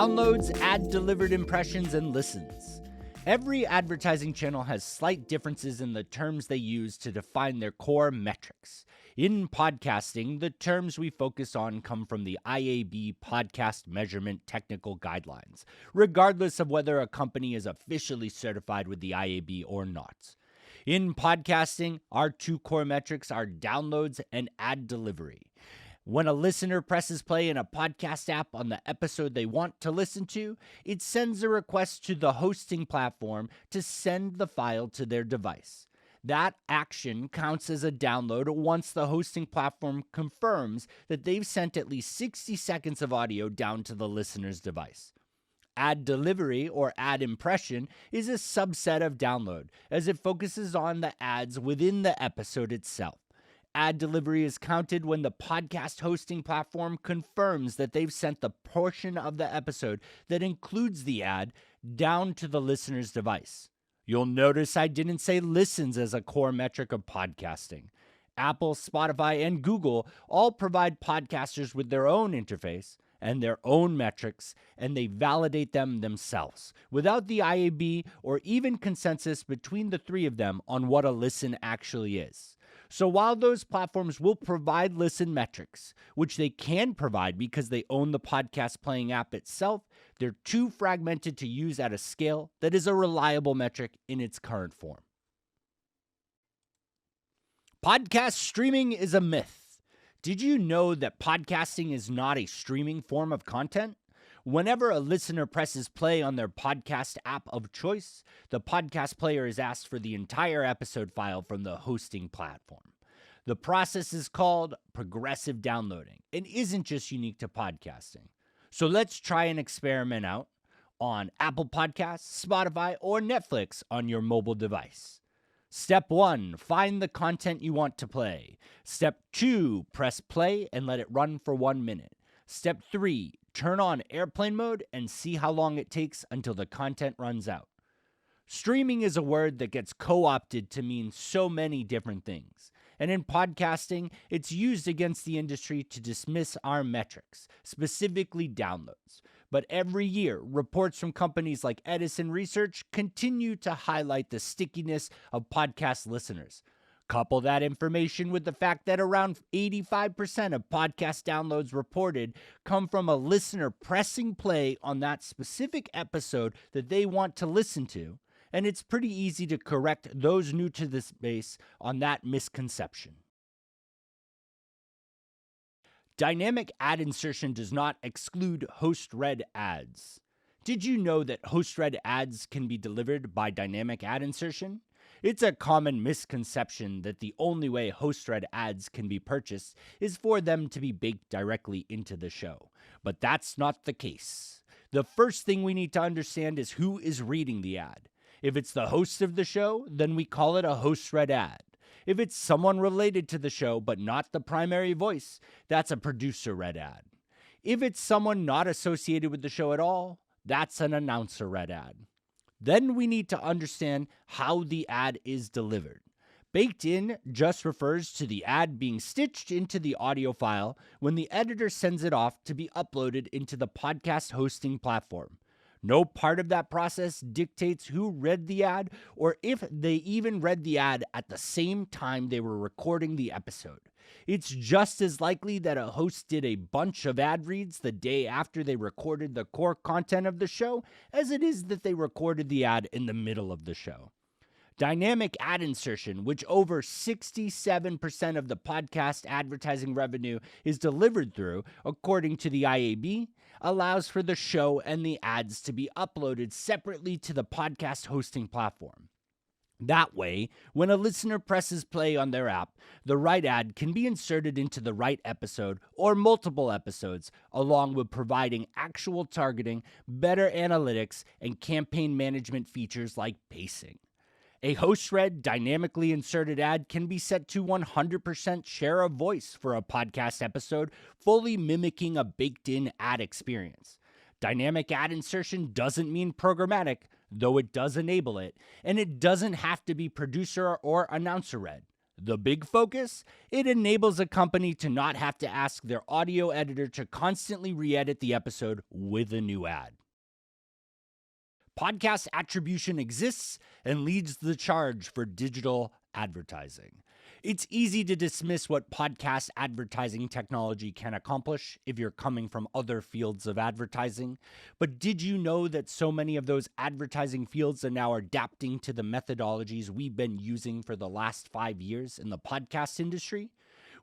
downloads, ad-delivered impressions, and listens. Every advertising channel has slight differences in the terms they use to define their core metrics. In podcasting, the terms we focus on come from the IAB Podcast Measurement Technical Guidelines, regardless of whether a company is officially certified with the IAB or not. In podcasting, our two core metrics are downloads and ad delivery. When a listener presses play in a podcast app on the episode they want to listen to, it sends a request to the hosting platform to send the file to their device. That action counts as a download once the hosting platform confirms that they've sent at least 60 seconds of audio down to the listener's device. Ad delivery, or ad impression, is a subset of download, as it focuses on the ads within the episode itself. Ad delivery is counted when the podcast hosting platform confirms that they've sent the portion of the episode that includes the ad down to the listener's device. You'll notice I didn't say listens as a core metric of podcasting. Apple, Spotify, and Google all provide podcasters with their own interface and their own metrics, and they validate them themselves, without the IAB or even consensus between the three of them on what a listen actually is. So while those platforms will provide listen metrics, which they can provide because they own the podcast playing app itself, they're too fragmented to use at a scale that is a reliable metric in its current form. Podcast streaming is a myth. Did you know that podcasting is not a streaming form of content? Whenever a listener presses play on their podcast app of choice, the podcast player is asked for the entire episode file from the hosting platform. The process is called progressive downloading and isn't just unique to podcasting. So let's try an experiment out on Apple Podcasts, Spotify, or Netflix on your mobile device. Step 1, find the content you want to play. Step 2, press play and let it run for 1 minute. Step 3, turn on airplane mode and see how long it takes until the content runs out. Streaming is a word that gets co-opted to mean so many different things. And in podcasting, it's used against the industry to dismiss our metrics, specifically downloads. But every year, reports from companies like Edison Research continue to highlight the stickiness of podcast listeners. Couple that information with the fact that around 85% of podcast downloads reported come from a listener pressing play on that specific episode that they want to listen to, and it's pretty easy to correct those new to this space on that misconception. Dynamic ad insertion does not exclude host-read ads. Did you know that host-read ads can be delivered by dynamic ad insertion? It's a common misconception that the only way host-read ads can be purchased is for them to be baked directly into the show. But that's not the case. The first thing we need to understand is who is reading the ad. If it's the host of the show, then we call it a host-read ad. If it's someone related to the show but not the primary voice, that's a producer-read ad. If it's someone not associated with the show at all, that's an announcer-read ad. Then we need to understand how the ad is delivered. Baked in just refers to the ad being stitched into the audio file when the editor sends it off to be uploaded into the podcast hosting platform. No part of that process dictates who read the ad or if they even read the ad at the same time they were recording the episode. It's just as likely that a host did a bunch of ad reads the day after they recorded the core content of the show as it is that they recorded the ad in the middle of the show. Dynamic ad insertion, which over 67% of the podcast advertising revenue is delivered through, according to the IAB, allows for the show and the ads to be uploaded separately to the podcast hosting platform. That way, when a listener presses play on their app, the right ad can be inserted into the right episode or multiple episodes, along with providing actual targeting, better analytics, and campaign management features like pacing. A host-read, dynamically inserted ad can be set to 100% share of voice for a podcast episode, fully mimicking a baked-in ad experience. Dynamic ad insertion doesn't mean programmatic, though it does enable it, and it doesn't have to be producer or announcer-read. The big focus? It enables a company to not have to ask their audio editor to constantly re-edit the episode with a new ad. Podcast attribution exists and leads the charge for digital advertising. It's easy to dismiss what podcast advertising technology can accomplish if you're coming from other fields of advertising. But did you know that so many of those advertising fields are now adapting to the methodologies we've been using for the last 5 years in the podcast industry?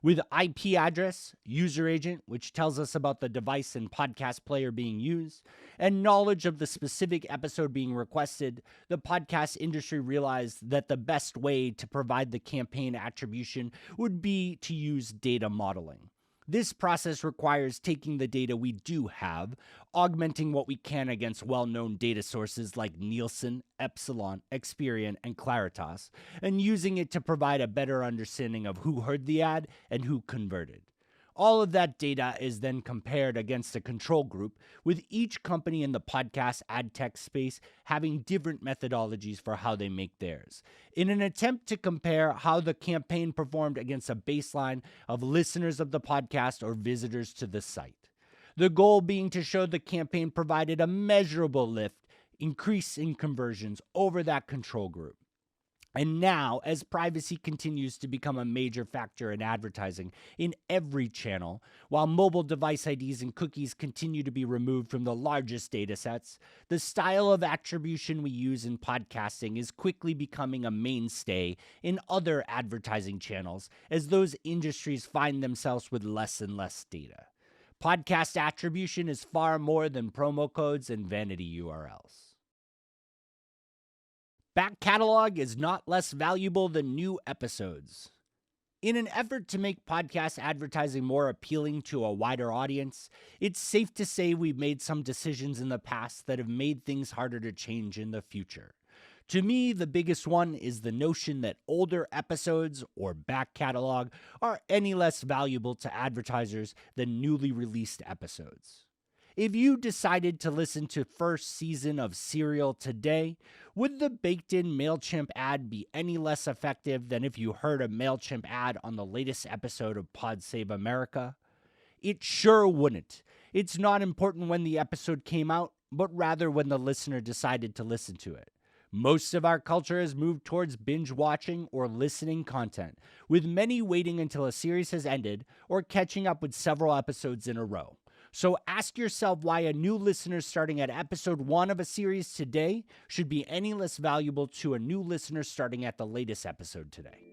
With IP address, user agent, which tells us about the device and podcast player being used, and knowledge of the specific episode being requested, the podcast industry realized that the best way to provide the campaign attribution would be to use data modeling. This process requires taking the data we do have, augmenting what we can against well-known data sources like Nielsen, Epsilon, Experian, and Claritas, and using it to provide a better understanding of who heard the ad and who converted. All of that data is then compared against a control group, with each company in the podcast ad tech space having different methodologies for how they make theirs, in an attempt to compare how the campaign performed against a baseline of listeners of the podcast or visitors to the site. The goal being to show the campaign provided a measurable lift, increase in conversions over that control group. And now, as privacy continues to become a major factor in advertising in every channel, while mobile device IDs and cookies continue to be removed from the largest data sets, the style of attribution we use in podcasting is quickly becoming a mainstay in other advertising channels as those industries find themselves with less and less data. Podcast attribution is far more than promo codes and vanity URLs. Back catalog is not less valuable than new episodes. In an effort to make podcast advertising more appealing to a wider audience, it's safe to say we've made some decisions in the past that have made things harder to change in the future. To me, the biggest one is the notion that older episodes, or back catalog, are any less valuable to advertisers than newly released episodes. If you decided to listen to first season of Serial today, would the baked-in MailChimp ad be any less effective than if you heard a MailChimp ad on the latest episode of Pod Save America? It sure wouldn't. It's not important when the episode came out, but rather when the listener decided to listen to it. Most of our culture has moved towards binge-watching or listening content, with many waiting until a series has ended or catching up with several episodes in a row. So ask yourself why a new listener starting at episode 1 of a series today should be any less valuable to a new listener starting at the latest episode today.